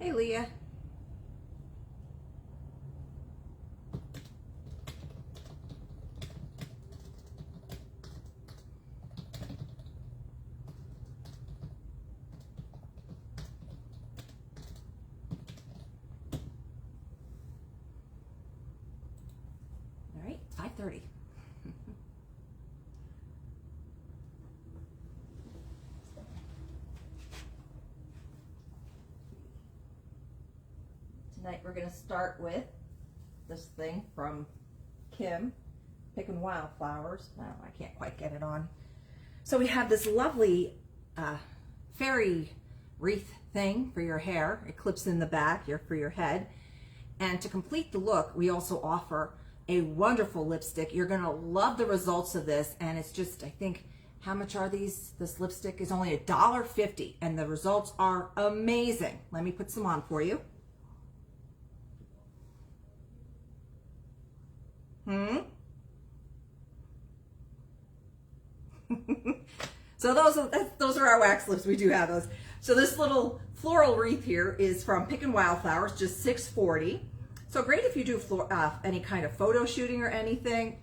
Hey, Leah. All right, 5:30. Tonight we're going to start with this thing from Kim, Picking Wildflowers. No, I can't quite get it on. So we have this lovely fairy wreath thing for your hair. It clips in the back for your head. And to complete the look, we also offer a wonderful lipstick. You're going to love the results of this. And it's just, I think, how much are these? This lipstick is only $1.50 and the results are amazing. Let me put some on for you. So those are our wax lips. We do have those. So this little floral wreath here is from Picking Wildflowers, just $6.40. So great if you do any kind of photo shooting or anything.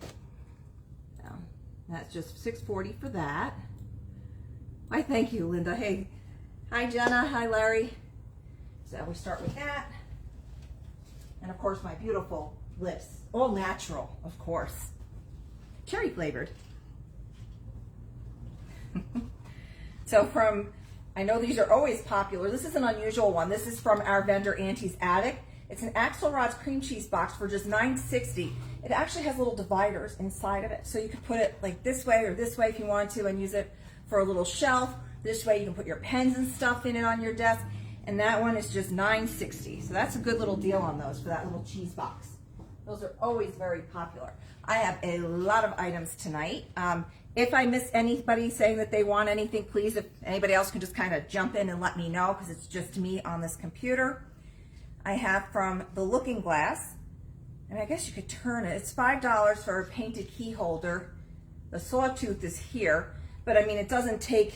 That's just $6.40 for that. I thank you, Linda. Hey, hi Jenna, hi Larry. So we start with that. And of course my beautiful lips, all natural, of course. Cherry flavored. So I know these are always popular. This is an unusual one. This is from our vendor Auntie's Attic. It's an Axelrod's cream cheese box for just $9.60. It actually has little dividers inside of it. So you could put it like this way or this way if you want to and use it for a little shelf. This way you can put your pens and stuff in it on your desk. And that one is just $9.60. So that's a good little deal on those for that little cheese box. Those are always very popular. I have a lot of items tonight. If I miss anybody saying that they want anything, please, if anybody else can just kind of jump in and let me know because it's just me on this computer. I have from the Looking Glass, and I guess you could turn it. It's $5 for a painted key holder. The sawtooth is here, but I mean, it doesn't take,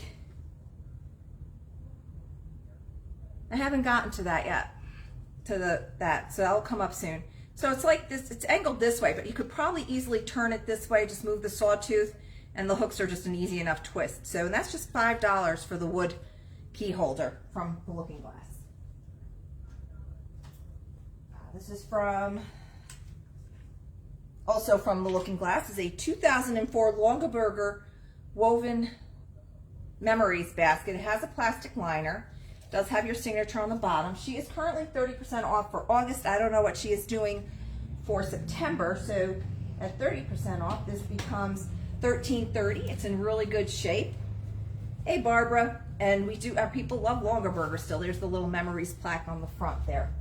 I haven't gotten to that yet, to that, so that'll come up soon. So it's like this, it's angled this way, but you could probably easily turn it this way, just move the sawtooth, and the hooks are just an easy enough twist. So and that's just $5 for the wood key holder from the Looking Glass. This is also from the Looking Glass. This is a 2004 Longaberger woven memories basket. It has a plastic liner. It does have your signature on the bottom. She is currently 30% off for August. I don't know what she is doing for September. So at 30% off, this becomes $13.30. It's in really good shape. Hey, Barbara. And we do, our people love Longaberger still. There's the little memories plaque on the front there.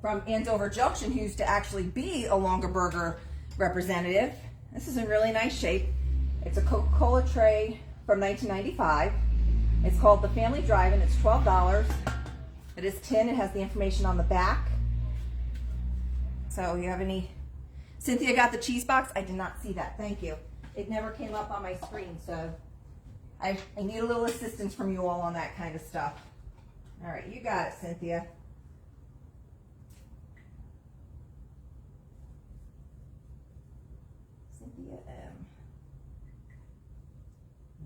From Andover Junction, who used to actually be a Longaberger representative. This is in really nice shape. It's a Coca-Cola tray from 1995. It's called the Family Drive-In. It's $12. It is tin. It has the information on the back. So you have any... Cynthia got the cheese box. I did not see that. Thank you. It never came up on my screen, so I need a little assistance from you all on that kind of stuff. All right, you got it, Cynthia.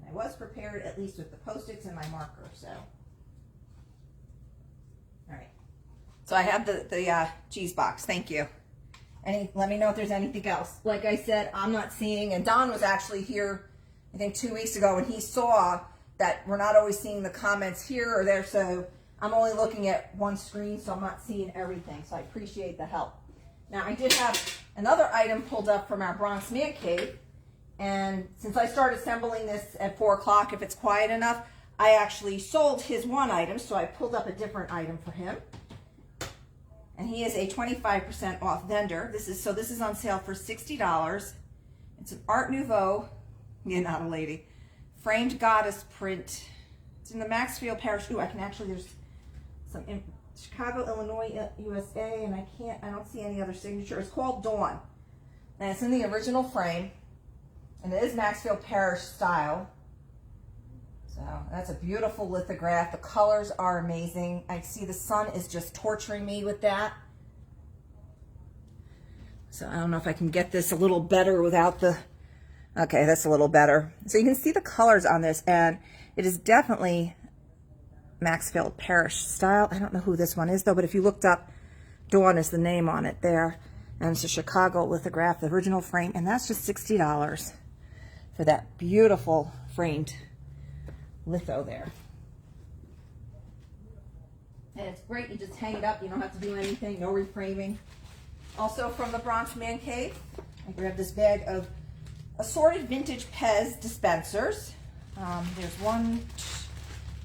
I was prepared at least with the Post-its and my marker, so. All right. So I have the cheese box. Thank you. Let me know if there's anything else. Like I said, I'm not seeing, and Don was actually here, I think 2 weeks ago, and he saw that we're not always seeing the comments here or there, so I'm only looking at one screen, so I'm not seeing everything, so I appreciate the help. Now, I did have another item pulled up from our Bronx Man Cave, and since I started assembling this at 4 o'clock, if it's quiet enough, I actually sold his one item, so I pulled up a different item for him. And he is a 25% off vendor. This is on sale for $60. It's an Art Nouveau, yeah, not a lady, framed goddess print. It's in the Maxfield Parish. Ooh, I can actually, there's some in Chicago, Illinois, USA, and I don't see any other signature. It's called Dawn. And it's in the original frame. And it is Maxfield Parish style. So that's a beautiful lithograph. The colors are amazing. I see the sun is just torturing me with that. So I don't know if I can get this a little better without the, okay, that's a little better. So you can see the colors on this, and it is definitely Maxfield Parrish style. I don't know who this one is though, but if you looked up, Dawn is the name on it there. And it's a Chicago lithograph, the original frame, and that's just $60 for that beautiful framed litho there. And it's great, you just hang it up, you don't have to do anything, no reframing. Also from the Bronx Man Cave, I grabbed this bag of assorted vintage Pez dispensers. There's one,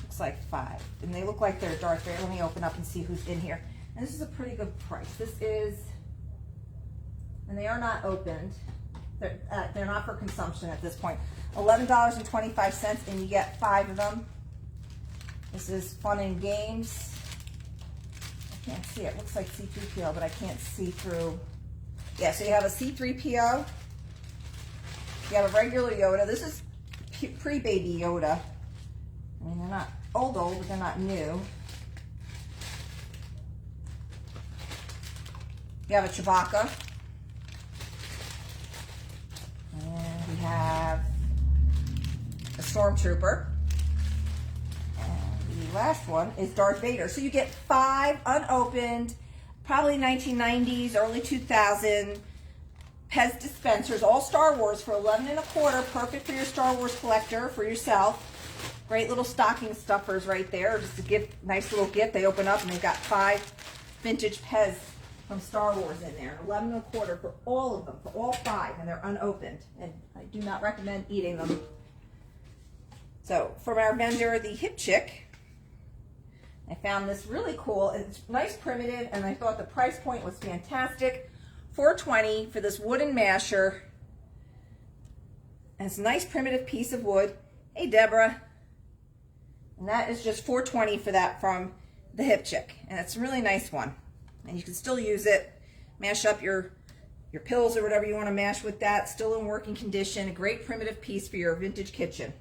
looks like 5, and they look like they're Darth Vader. Let me open up and see who's in here. And this is a pretty good price. This is, and they are not opened. They're not for consumption at this point. $11.25, and you get 5 of them. This is Fun and Games. I can't see it. Looks like C3PO, but I can't see through. Yeah, so you have a C3PO. You have a regular Yoda. This is pre-baby Yoda. I mean, they're not old, but they're not new. You have a Chewbacca. And we have a Stormtrooper. And the last one is Darth Vader. So you get 5 unopened, probably 1990s, early 2000 Pez dispensers, all Star Wars for $11.25. Perfect for your Star Wars collector, for yourself. Great little stocking stuffers right there. Just a gift, nice little gift. They open up and they've got 5 vintage Pez from Star Wars in there. $11.25 for all of them, for all 5, and they're unopened. And I do not recommend eating them. So from our vendor, the Hip Chick, I found this really cool. It's nice, primitive, and I thought the price point was fantastic. $4.20 for this wooden masher. And it's a nice primitive piece of wood. Hey, Deborah. And that is just $4.20 for that from the Hip Chick. And it's a really nice one. And you can still use it. Mash up your pills or whatever you want to mash with that. Still in working condition. A great primitive piece for your vintage kitchen.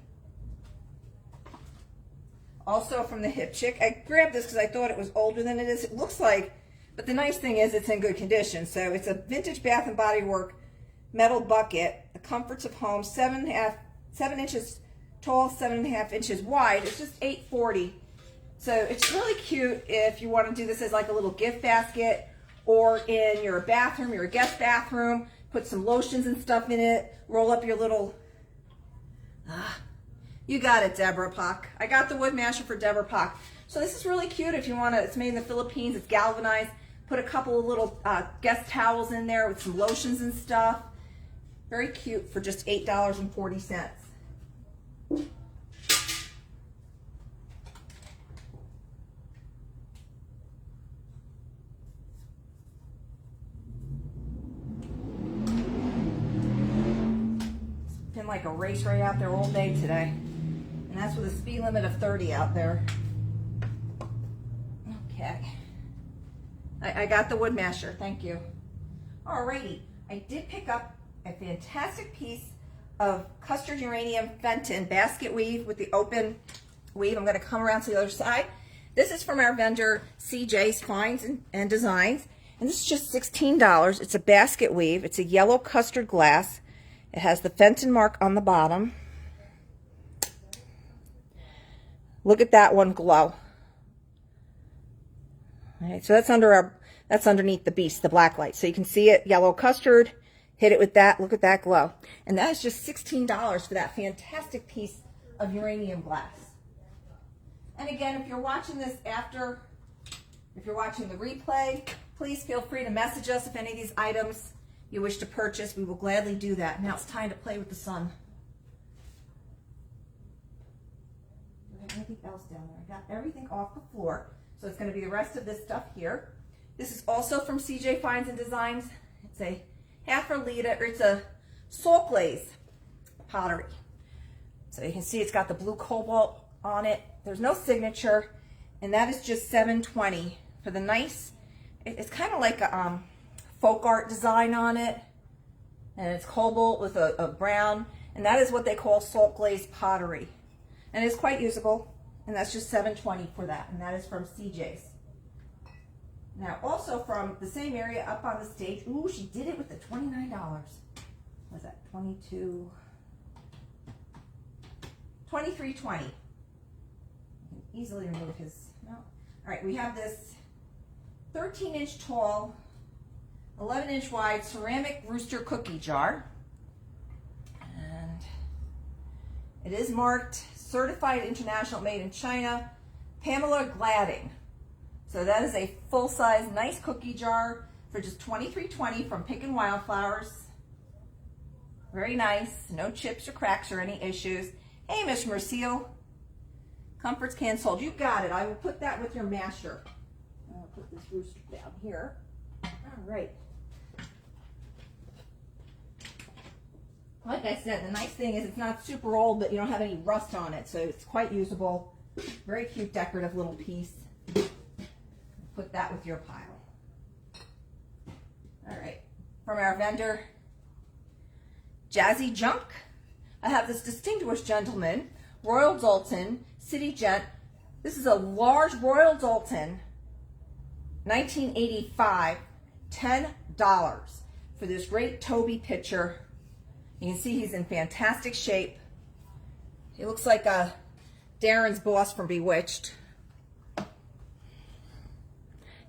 Also from the Hip Chick, I grabbed this because I thought it was older than it is. It looks like, but the nice thing is it's in good condition. So it's a vintage Bath & Body Works metal bucket. The comforts of home, 7 inches tall, 7.5 inches wide. It's just $8.40. So it's really cute if you want to do this as like a little gift basket, or in your bathroom, your guest bathroom. Put some lotions and stuff in it. Roll up your little, you got it, Deborah Pock. I got the wood masher for Deborah Pock. So this is really cute if you want to, it's made in the Philippines, it's galvanized. Put a couple of little guest towels in there with some lotions and stuff. Very cute for just $8.40. Been like a race right out there all day today. And that's with a speed limit of 30 out there. Okay. I got the wood masher, thank you. Alrighty, I did pick up a fantastic piece of custard uranium Fenton basket weave with the open weave. I'm going to come around to the other side. This is from our vendor CJ's Finds and Designs, and this is just $16. It's a basket weave. It's a yellow custard glass. It has the Fenton mark on the bottom. Look at that one glow. All right, so that's underneath the beast, the black light. So you can see it, yellow custard. Hit it with that. Look at that glow. And that is just $16 for that fantastic piece of uranium glass. And again, if you're watching this after, if you're watching the replay, please feel free to message us if any of these items you wish to purchase. We will gladly do that. Now it's time to play with the sun. Do I have anything else down there? I got everything off the floor. So it's going to be the rest of this stuff here. This is also from CJ Finds and Designs. It's a it's a salt glaze pottery. So you can see it's got the blue cobalt on it. There's no signature, and that is just $7.20 for the nice. It's kind of like a folk art design on it, and it's cobalt with a brown, and that is what they call salt glaze pottery. And it's quite usable. And that's just $7.20 for that. And that is from CJ's. Now, also from the same area up on the stage. Ooh, she did it with the $29. What's that? 22. $23.20. Easily remove his. No. All right, we have this 13-inch tall, 11-inch wide ceramic rooster cookie jar. And it is marked Certified International Made in China, Pamela Gladding. So that is a full-size, nice cookie jar for just $23.20 from Pink and Wildflowers. Very nice. No chips or cracks or any issues. Hey, Miss Mercille. Comforts can sold. You got it. I will put that with your masher. I'll put this rooster down here. All right. Like I said, the nice thing is it's not super old, but you don't have any rust on it, so it's quite usable. Very cute decorative little piece. Put that with your pile. All right. From our vendor, Jazzy Junk. I have this distinguished gentleman, Royal Doulton, City Gent. This is a large Royal Doulton, 1985, $10 for this great Toby pitcher. You can see he's in fantastic shape. He looks like Darren's boss from Bewitched.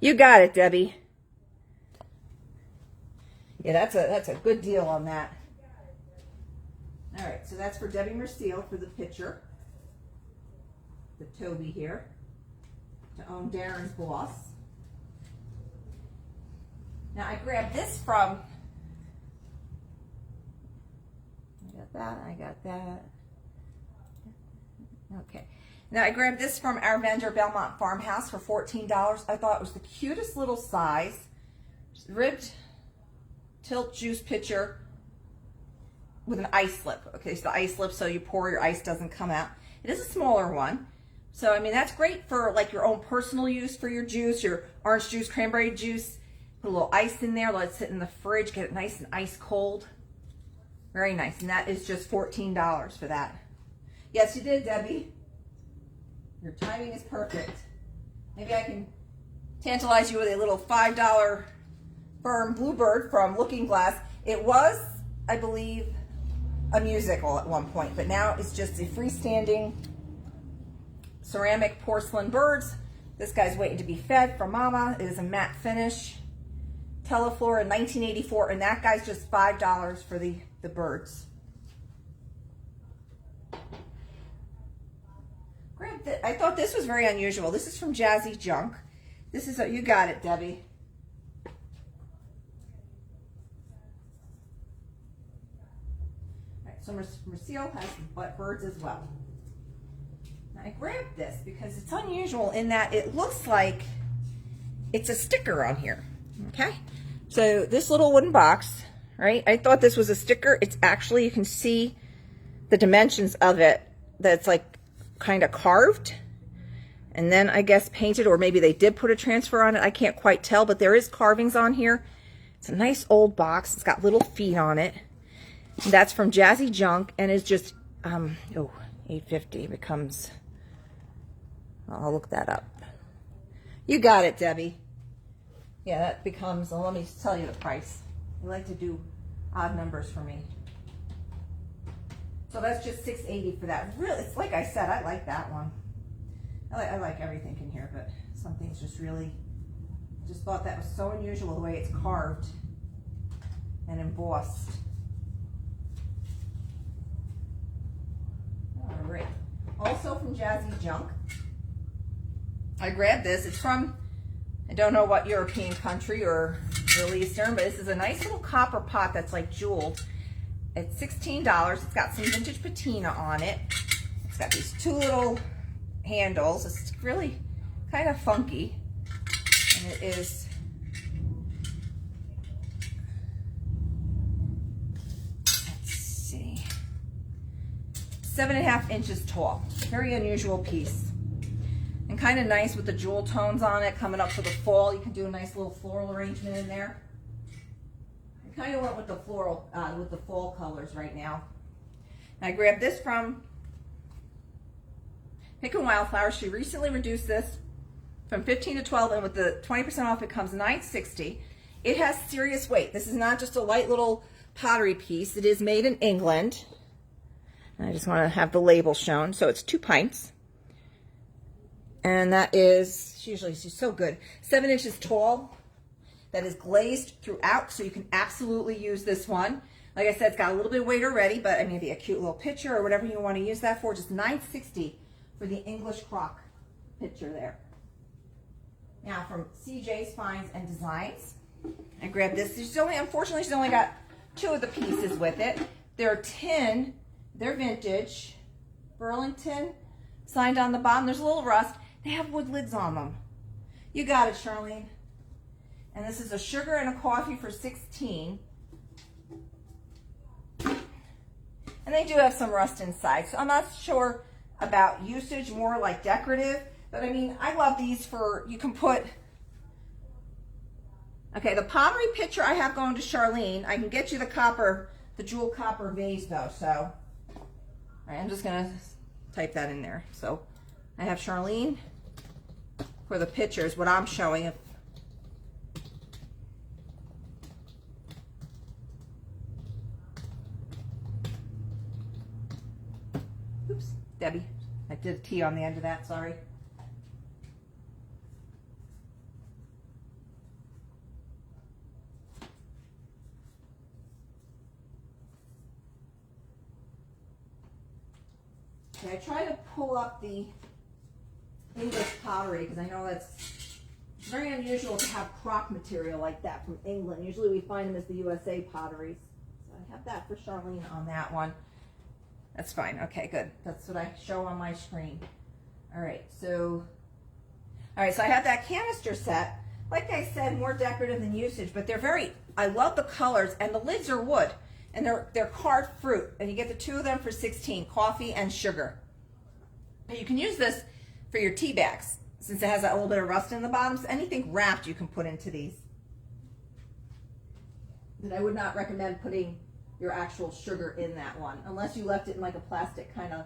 You got it, Debbie. Yeah, that's a good deal on that. All right, so that's for Debbie Mercille for the pitcher. The Toby here to own Darren's boss. Now I grabbed this from. I got that. Okay. Now I grabbed this from our vendor, Belmont Farmhouse, for $14. I thought it was the cutest little size. Ribbed tilt juice pitcher with an ice slip. Okay, so the ice slip so you pour, your ice doesn't come out. It is a smaller one. So, I mean, that's great for like your own personal use for your juice, your orange juice, cranberry juice. Put a little ice in there, let it sit in the fridge, get it nice and ice cold. Very nice. And that is just $14 for that. Yes, you did, Debbie. Your timing is perfect. Maybe I can tantalize you with a little $5 firm Bluebird from Looking Glass. It was, I believe, a musical at one point, but now it's just a freestanding ceramic porcelain birds. This guy's waiting to be fed from Mama. It is a matte finish. Teleflora in 1984, and that guy's just $5 for the birds. I thought this was very unusual. This is from Jazzy Junk. This is, you got it, Debbie. All right, so Mercille has butt birds as well. Now I grabbed this because it's unusual in that it looks like it's a sticker on here. Okay, so this little wooden box, right? I thought this was a sticker. It's actually, you can see the dimensions of it, that's like kind of carved and then I guess painted, or maybe they did put a transfer on it. I can't quite tell, but there is carvings on here. It's a nice old box. It's got little feet on it. That's from Jazzy Junk and is just $8.50 becomes, I'll look that up. You got it, Debbie. Yeah, that becomes, well, let me tell you the price. You like to do odd numbers for me. So that's just $6.80 for that. Really, it's like I said, I like that one. I like everything in here, but some things just really, just thought that was so unusual the way it's carved and embossed. All right. Also from Jazzy Junk, I grabbed this. It's from, I don't know what European country or Middle Eastern, but this is a nice little copper pot that's like jeweled. It's $16. It's got some vintage patina on it. It's got these two little handles. It's really kind of funky. And it is, let's see, 7.5 inches tall. Very unusual piece. And kind of nice with the jewel tones on it coming up for the fall. You can do a nice little floral arrangement in there. I kind of went with the floral, with the fall colors right now. And I grabbed this from Pink and Wildflower. She recently reduced this from 15 to 12, and with the 20% off, it comes $9.60. It has serious weight. This is not just a light little pottery piece. It is made in England. I just want to have the label shown. So it's 2 pints. And that is, she's so good, 7 inches tall. That is glazed throughout, so you can absolutely use this one. Like I said, it's got a little bit of weight already, but I mean, maybe a cute little pitcher or whatever you want to use that for. Just $9.60 for the English crock pitcher there. Now from CJ's Finds and Designs, I grabbed this. Unfortunately, she's only got 2 of the pieces with it. They're tin, they're vintage, Burlington, signed on the bottom. There's a little rust. They have wood lids on them. You got it, Charlene. And this is a sugar and a coffee for $16. And they do have some rust inside, so I'm not sure about usage, more like decorative. But I mean, I love these for, you can put, okay, the pottery pitcher I have going to Charlene. I can get you the copper, the jewel copper vase though, so. All right, I'm just gonna type that in there. So I have Charlene for the pitchers, what I'm showing. Oops, Debbie, I did a T on the end of that, sorry. Okay, I try to pull up the English pottery because I know that's very unusual to have crock material like that from England. Usually we find them as the USA potteries. So I have that for Charlene on that one. That's fine. Okay, good. That's what I show on my screen. All right, so I have that canister set. Like I said, more decorative than usage, but they're very, I love the colors, and the lids are wood, and they're carved fruit, and you get the 2 of them for $16, coffee and sugar. And you can use this for your tea bags, since it has a little bit of rust in the bottom. So anything wrapped you can put into these. But I would not recommend putting your actual sugar in that one, unless you left it in like a plastic kind of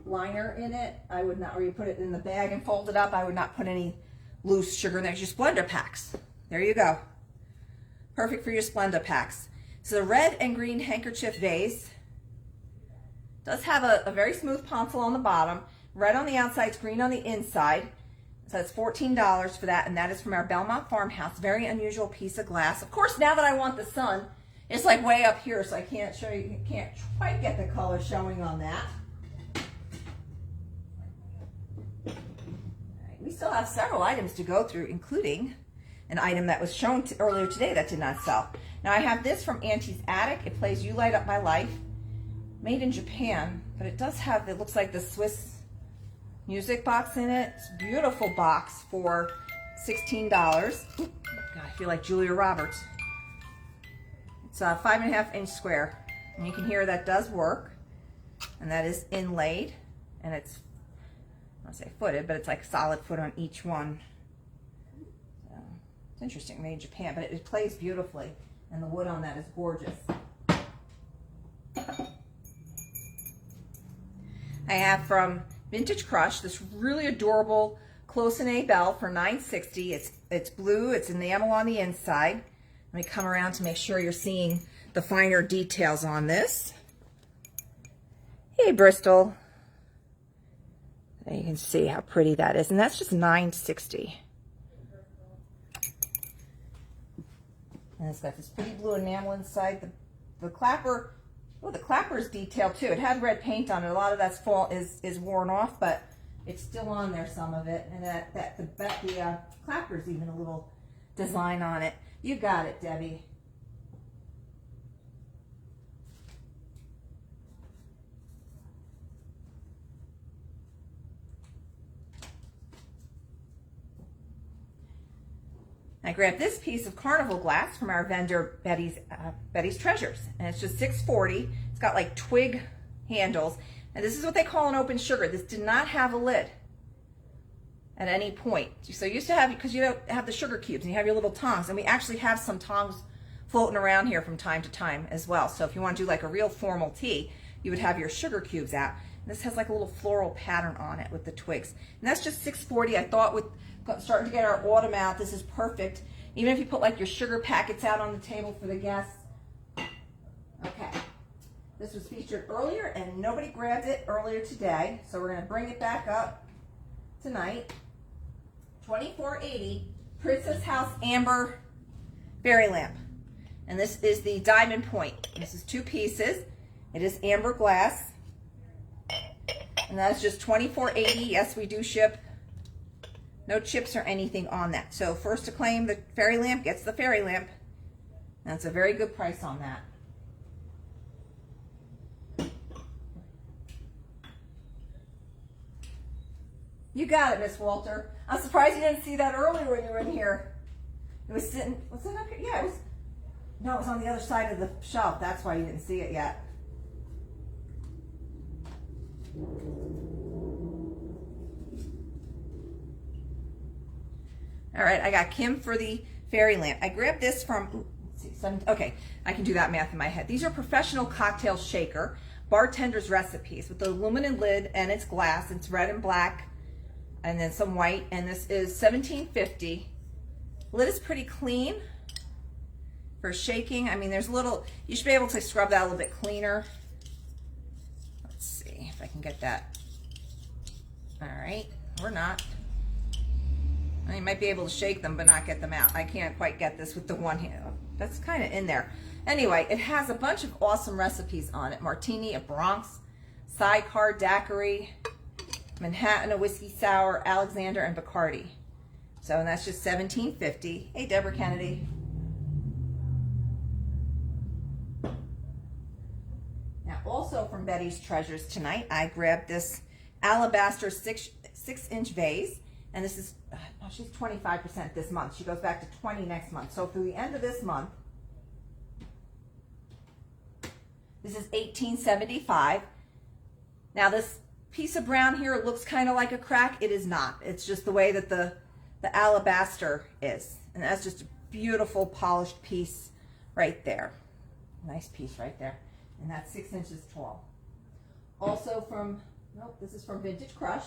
liner in it. I would not, or you put it in the bag and fold it up. I would not put any loose sugar in there. Just Splenda packs. There you go. Perfect for your Splenda packs. So the red and green handkerchief vase does have a very smooth pencil on the bottom, red on the outside, it's green on the inside. So it's $14 for that, and that is from our Belmont Farmhouse. Very unusual piece of glass. Of course, now that I want the sun, it's like way up here, so I can't show you, can't quite get the color showing on that. All right, we still have several items to go through, including an item that was shown earlier today that did not sell. Now I have this from Auntie's Attic. It plays You Light Up My Life, made in Japan, but it does have, it looks like the Swiss music box in it. It's a beautiful box for $16. Ooh, God, I feel like Julia Roberts. It's a 5.5 inch square, and you can hear that does work, and that is inlaid, and it's, I don't say footed, but it's like solid foot on each one. So it's interesting, made in Japan, but it plays beautifully, and the wood on that is gorgeous. I have from Vintage Crush this really adorable Close-in-A bell for $9.60. It's blue, it's enamel on the inside. Let me come around to make sure you're seeing the finer details on this. Hey, Bristol. There you can see how pretty that is, and that's just $9.60. And it's got this pretty blue enamel inside. The clapper, oh, the clapper is detailed too. It had red paint on it. A lot of that's is worn off, but it's still on there, some of it. And the clapper's even a little design on it. You got it, Debbie. I grabbed this piece of carnival glass from our vendor, Betty's Treasures. And it's just $6.40. It's got like twig handles. And this is what they call an open sugar. This did not have a lid at any point. So you used to have, because you don't have the sugar cubes and you have your little tongs, and we actually have some tongs floating around here from time to time as well. So if you want to do like a real formal tea, you would have your sugar cubes out. This has like a little floral pattern on it with the twigs. And that's just $6.40. I thought with starting to get our autumn out, this is perfect. Even if you put like your sugar packets out on the table for the guests. Okay. This was featured earlier and nobody grabbed it earlier today. So we're going to bring it back up tonight. $24.80 Princess House Amber Fairy Lamp. And this is the diamond point. This is 2 pieces. It is amber glass. And that's just $24.80. Yes, we do ship. No chips or anything on that. So first to claim the fairy lamp gets the fairy lamp. That's a very good price on that. You got it, Miss Walter. I'm surprised you didn't see that earlier when you were in here. It was sitting, was it up here? Yeah, it was. No, it was on the other side of the shelf. That's why you didn't see it yet. All right, I got Kim for the fairy lamp. I grabbed this from, let's see, okay, I can do that math in my head. These are professional cocktail shaker, bartender's recipes with the aluminum lid, and it's glass. It's red and black, and then some white, and this is $17.50. Lid is pretty clean for shaking. I mean, there's a little, you should be able to scrub that a little bit cleaner. Let's see if I can get that. All right, or not. I might be able to shake them but not get them out. I can't quite get this with the one hand. That's kind of in there. Anyway, it has a bunch of awesome recipes on it. Martini, a Bronx, sidecar, daiquiri, Manhattan, a whiskey sour, Alexander, and Bacardi. So, and that's just $17.50. Hey, Deborah Kennedy. Now, also from Betty's Treasures tonight, I grabbed this alabaster 6-inch vase. And this is, oh, she's 25% this month. She goes back to 20 next month. So through the end of this month, this is $18.75. Now this piece of brown here, it looks kind of like a crack. It is not. It's just the way that the alabaster is. And that's just a beautiful polished piece right there. Nice piece right there. And that's 6 inches tall. Also from, nope, this is from Vintage Crush.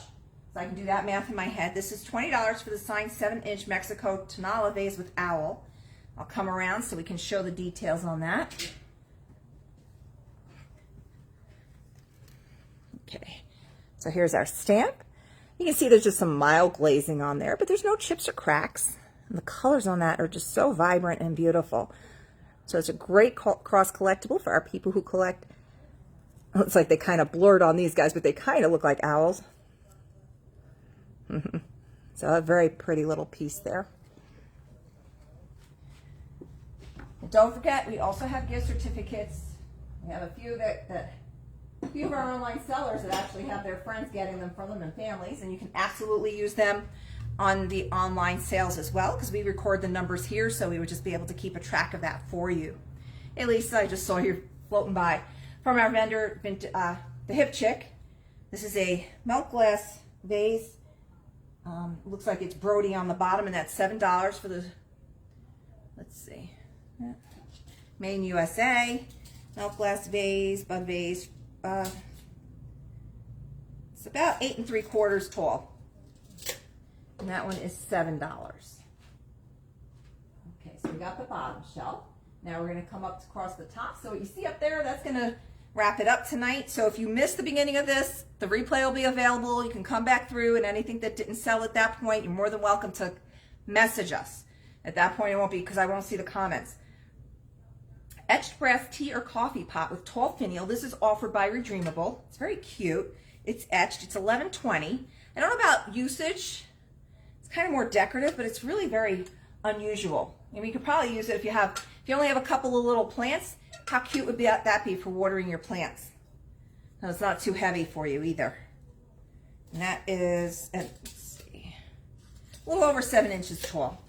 So I can do that math in my head. This is $20 for the signed 7-inch Mexico Tonala vase with owl. I'll come around so we can show the details on that. Okay, so here's our stamp. You can see there's just some mild glazing on there, but there's no chips or cracks. And the colors on that are just so vibrant and beautiful. So it's a great cross collectible for our people who collect. Oh, it's like they kind of blurred on these guys, but they kind of look like owls. So a very pretty little piece there. And don't forget, we also have gift certificates. We have a few a few of our online sellers that actually have their friends getting them from them and families, and you can absolutely use them on the online sales as well, because we record the numbers here, so we would just be able to keep a track of that for you. Hey Lisa, I just saw you floating by. From our vendor, the Hip Chick. This is a milk glass vase. Looks like it's Brody on the bottom, and that's $7 for the, let's see, made in USA, milk glass vase, bud vase. It's about 8 3/4 tall, and that one is $7. Okay, so we got the bottom shelf. Now we're going to come up across the top. So what you see up there, that's going to wrap it up tonight. So if you missed the beginning of this, the replay will be available. You can come back through, and anything that didn't sell at that point, you're more than welcome to message us. At that point, it won't be, because I won't see the comments. Etched brass tea or coffee pot with tall finial. This is offered by Redreamable. It's very cute. It's etched. It's $11.20. I don't know about usage. It's kind of more decorative, but it's really very unusual. I mean, you could probably use it if you only have a couple of little plants. How cute would that be for watering your plants? No, it's not too heavy for you either. And that is, let's see, a little over 7 inches tall.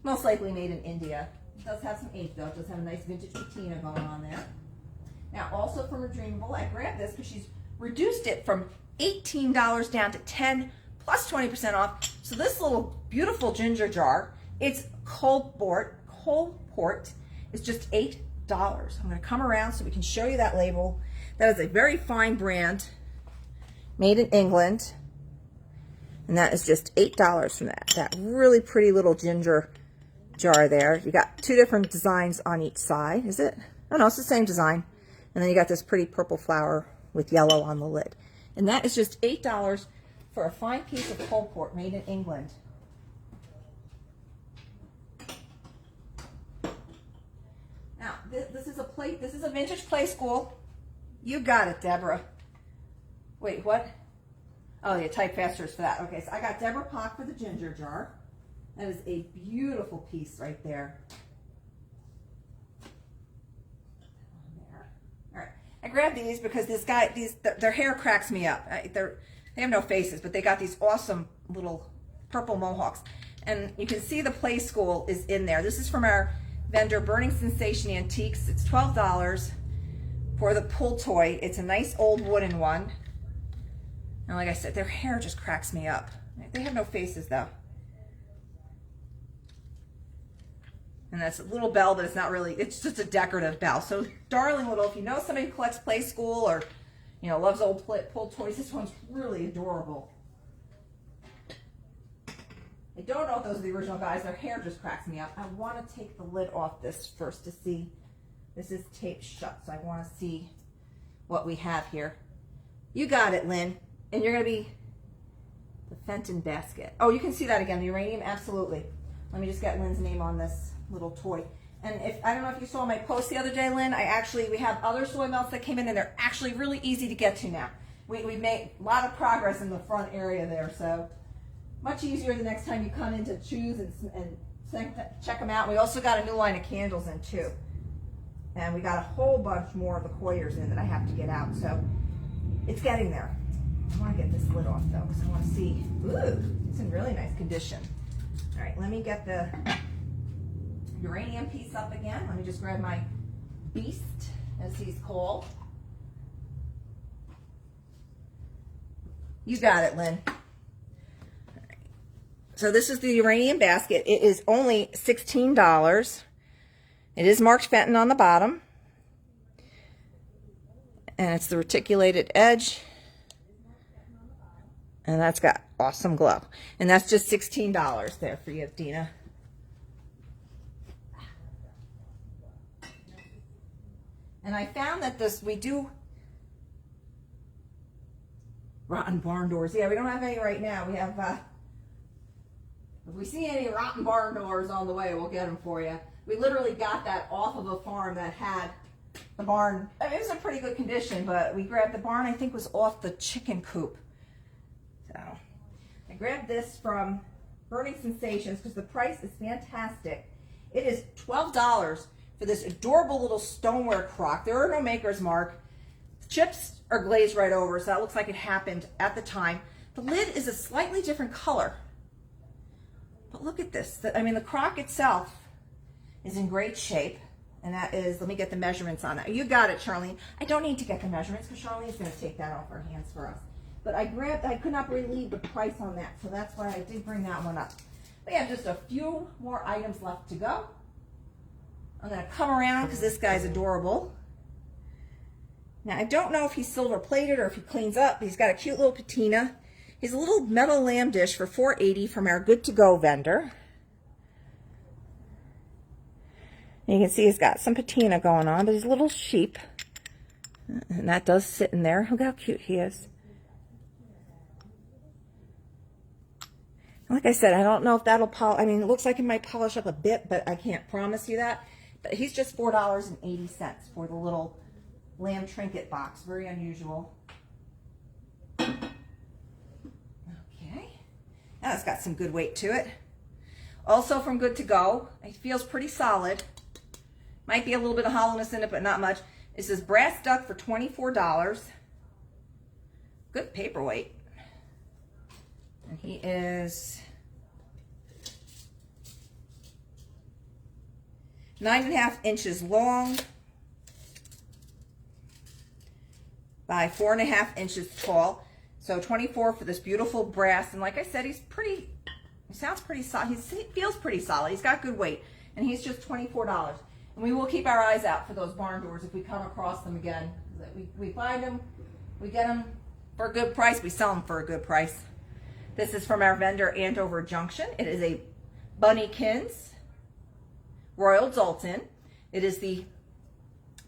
Most likely made in India. It does have some age though. It does have a nice vintage patina going on there. Now, also from Redreamable, I grabbed this because she's reduced it from $18 down to $10 plus 20% off. So this little beautiful ginger jar, it's Coalport, is just $8. I'm going to come around so we can show you that label. That is a very fine brand. made in England. And that is just $8 from that really pretty little ginger jar there. You got two different designs on each side. Is it? Oh no, it's the same design. And then you got this pretty purple flower with yellow on the lid. And that is just $8 for a fine piece of pulled pork made in England. Now, this is a plate. This is a vintage play school. You got it, Deborah. Wait, what? Oh, yeah, type faster is for that. Okay, so I got Deborah Pock for the ginger jar. That is a beautiful piece right there. All right, I grabbed these because their hair cracks me up. They have no faces, but they got these awesome little purple mohawks. And you can see the play school is in there. This is from our vendor, Burning Sensation Antiques. It's $12 for the pull toy. It's a nice old wooden one. And like I said, their hair just cracks me up. They have no faces though. And that's a little bell, but it's not really, it's just a decorative bell. So darling little, if you know somebody who collects play school or, you know, loves old pull toys, this one's really adorable. I don't know if those are the original guys. Their hair just cracks me up. I want to take the lid off this first to see. This is taped shut, so I want to see what we have here. You got it, Lynn. And you're going to be the Fenton basket. Oh, you can see that again. The uranium, absolutely. Let me just get Lynn's name on this little toy. And I don't know if you saw my post the other day, Lynn. We have other soy melts that came in, and they're actually really easy to get to now. We made a lot of progress in the front area there, so much easier the next time you come in to choose and check them out. We also got a new line of candles in too. And we got a whole bunch more of the Coyers in that I have to get out, so it's getting there. I want to get this lid off though, because I want to see. Ooh, it's in really nice condition. All right, let me get the uranium piece up again. Let me just grab my beast, as he's called. You got it, Lynn. All right. So this is the uranium basket. It is only $16. It is marked Fenton on the bottom. And it's the reticulated edge. And that's got awesome glow. And that's just $16 there for you, Dina. And I found that we do rotten barn doors. Yeah, we don't have any right now. We have, if we see any rotten barn doors on the way, we'll get them for you. We literally got that off of a farm that had the barn. I mean, it was in pretty good condition, but we grabbed the barn, I think was off the chicken coop. So I grabbed this from Burning Sensations because the price is fantastic. It is $12 for this adorable little stoneware crock. There are no maker's mark. The chips are glazed right over, so that looks like it happened at the time. The lid is a slightly different color. But look at this. I mean, the crock itself is in great shape. And that is, let me get the measurements on that. You got it, Charlene. I don't need to get the measurements because Charlene's going to take that off our hands for us. But I could not believe the price on that, so that's why I did bring that one up. We have just a few more items left to go. I'm going to come around because this guy's adorable. Now, I don't know if he's silver plated or if he cleans up. He's got a cute little patina. He's a little metal lamb dish for $4.80 from our Good to Go vendor. And you can see he's got some patina going on, but he's a little sheep. And that does sit in there. Look how cute he is. Like I said, I don't know if that'll polish. I mean, it looks like it might polish up a bit, but I can't promise you that. But he's just $4.80 for the little lamb trinket box. Very unusual. Okay. Now it's got some good weight to it. Also from Good to Go. It feels pretty solid. Might be a little bit of hollowness in it, but not much. It says brass duck for $24. Good paperweight. And he is 9.5 inches long by 4.5 inches tall. So 24 for this beautiful brass. And like I said, he sounds pretty solid. He feels pretty solid. He's got good weight. And he's just $24. And we will keep our eyes out for those barn doors if we come across them again. We find them, we get them For a good price, we sell them for a good price. This is from our vendor, Andover Junction. It is a Bunnykins Royal Doulton. It is the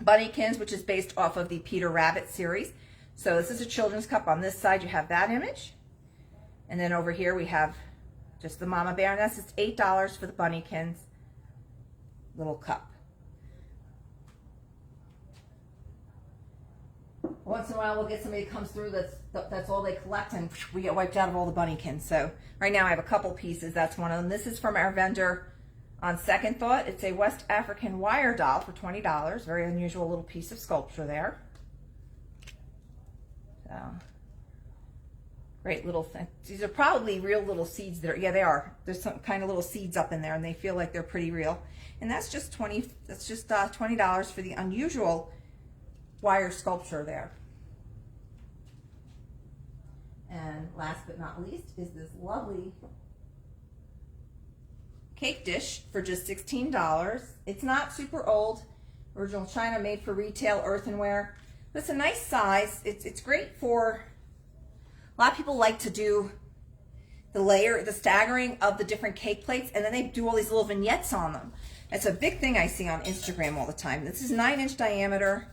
Bunnykins, which is based off of the Peter Rabbit series. So this is a children's cup. On this side, you have that image. And then over here, we have just the Mama Bear. And that's just $8 for the Bunnykins little cup. Once in a while, we'll get somebody who comes through that's all they collect, and we get wiped out of all the Bunnykins. So right now I have a couple pieces. That's one of them. This is from our vendor On Second Thought. It's a West African wire doll for $20. Very unusual little piece of sculpture there. So great little thing. These are probably real little seeds there. Yeah, they are. There's some kind of little seeds up in there, and they feel like they're pretty real. And that's just $20 for the unusual wire sculpture there. And last but not least is this lovely cake dish for just $16. It's not super old. Original china, made for retail, earthenware. But it's a nice size. It's great for, a lot of people like to do the staggering of the different cake plates, and then they do all these little vignettes on them. It's a big thing I see on Instagram all the time. This is 9-inch diameter,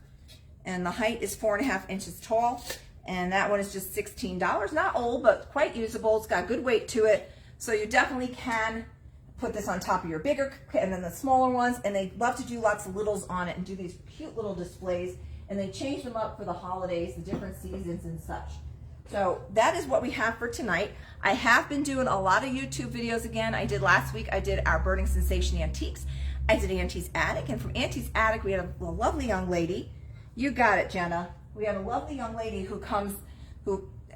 and the height is 4.5 inches tall, and that one is just $16. Not old, but quite usable. It's got good weight to it, so you definitely can put this on top of your bigger and then the smaller ones, and they love to do lots of littles on it and do these cute little displays, and they change them up for the holidays, the different seasons and such. So that is what we have for tonight. I have been doing a lot of YouTube videos again. I did last week, I did our Burning Sensation Antiques. I did Auntie's Attic, and from Auntie's Attic, we had a lovely young lady. You got it, Jenna. We have a lovely young lady who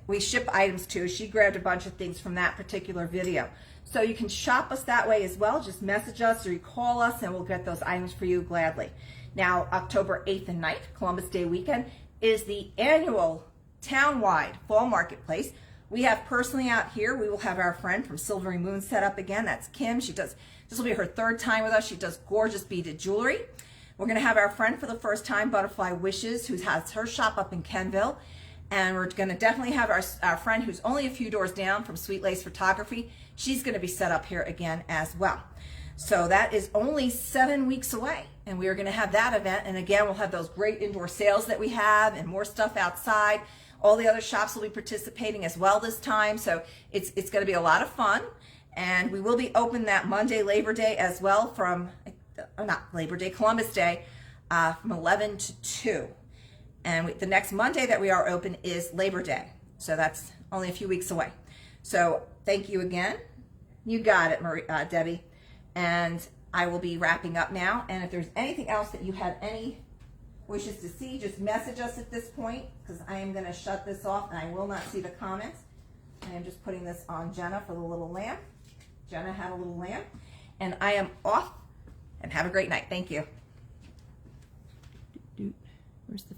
we ship items to. She grabbed a bunch of things from that particular video. So you can shop us that way as well. Just message us or you call us and we'll get those items for you gladly. Now, October 8th and 9th, Columbus Day weekend, is the annual town-wide fall marketplace. We have personally out here, we will have our friend from Silvery Moon set up again. That's Kim. This will be her 3rd time with us. She does gorgeous beaded jewelry. We're going to have our friend for the first time, Butterfly Wishes, who has her shop up in Kenville. And we're going to definitely have our friend who's only a few doors down from Sweet Lace Photography. She's going to be set up here again as well. So that is only 7 weeks away. And we are going to have that event. And again, we'll have those great indoor sales that we have and more stuff outside. All the other shops will be participating as well this time. So it's going to be a lot of fun. And we will be open that Monday, Labor Day as well from, not Labor Day, Columbus Day, from 11 to 2. And the next Monday that we are open is Labor Day. So that's only a few weeks away. So thank you again. You got it, Debbie. And I will be wrapping up now. And if there's anything else that you have any wishes to see, just message us at this point, because I am going to shut this off and I will not see the comments. I am just putting this on Jenna for the little lamp. Jenna had a little lamp. And I am off, and have a great night. Thank you. Where's the